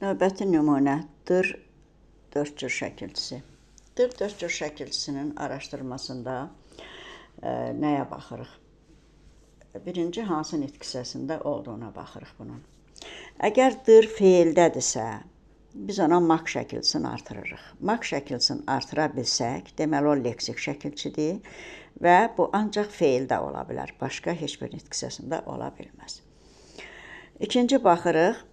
Növbəti nümunə dır dördcür şəkilçisi. Dır dördcür şəkilçisinin araşdırmasında nəyə baxırıq? Birinci, hansı nitq hissəsində olduğuna baxırıq bunun. Əgər dır feildədirsə, biz ona mak şəkilçisini artırırıq. Mak şəkilçisini artıra bilsək, deməli o leksik şəkilçidir və bu ancaq feildə ola bilər. Başqa heç bir nitq hissəsində ola bilməz. İkinci baxırıq,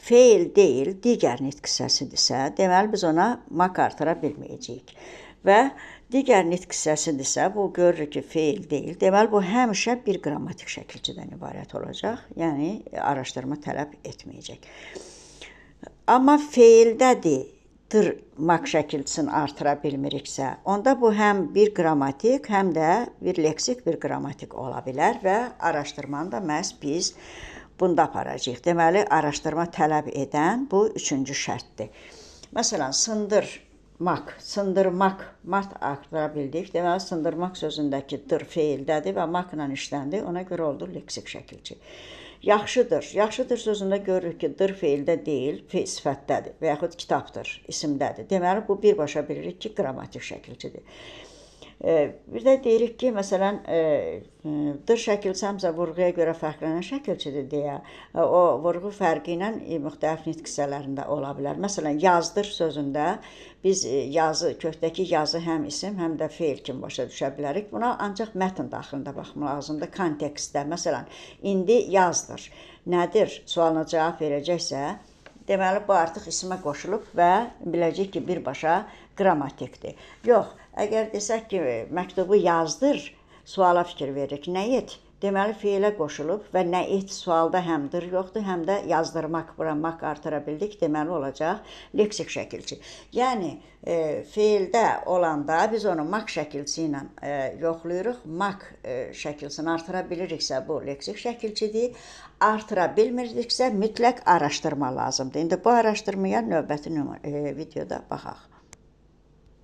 feil deyil, digər nitq hissəsidirsə, deməli biz ona mak artıra bilməyəcəyik. Və digər nitq hissəsidirsə, bu görürük ki, feil deyil. Deməli bu həmişə bir qrammatik şəkilçidən ibarət olacaq. Yəni araşdırma tələb etməyəcək. Amma feildədir, dır mak şəkilçisini artıra bilmiriksə, onda bu həm bir qrammatik, həm də bir leksik, bir qrammatik ola bilər və araşdırmanı da məhz biz bunda aparacağıq. Deməli, araşdırma tələb edən bu üçüncü şərtdir. Məsələn, sındırmaq, mat artıra bildik. Deməli, sındırmaq sözündəki dır feildədir və makla işləndi. Ona görə oldu leksik şəkilçi. Yaxşıdır. Yaxşıdır sözündə görürük ki, dır feildə deyil, sifətdədir və yaxud kitabdır, isimdədir. Deməli, bu birbaşa bilirik ki, qrammatik şəkilçidir. Bir də deyirik ki, məsələn, dır şəkilçi həmsə vurğuya görə fərqlənən şəkilçidir deyə, o vurğu fərqi ilə müxtəlif nitq hissələrində ola bilər. Məsələn, yazdır sözündə biz kökdəki yazı həm isim, həm də feil kimi başa düşə bilərik. Buna ancaq mətn daxilində baxmaq lazımdır, kontekstdə. Məsələn, indi yazdır. Nədir? Sualına cavab verəcəksə, deməli, bu artıq isimə qoşulub və biləcək ki, birbaşa qrammatikdir. Yox, əgər desək ki, məktubu yazdır, suala fikir veririk. Nə et? Deməli, feilə qoşulub və nə et sualda həm dır yoxdur, həm də yazdırmaq, bura mak artıra bildik, deməli olacaq leksik şəkilçi. Yəni, feildə olanda biz onu mak şəkilçi ilə yoxlayırıq. Mak şəkilçisini artıra biliriksə, bu leksik şəkilçidir. Artıra bilmiriksə, mütləq araşdırma lazımdır. İndi bu araşdırmaya növbəti videoda baxaq.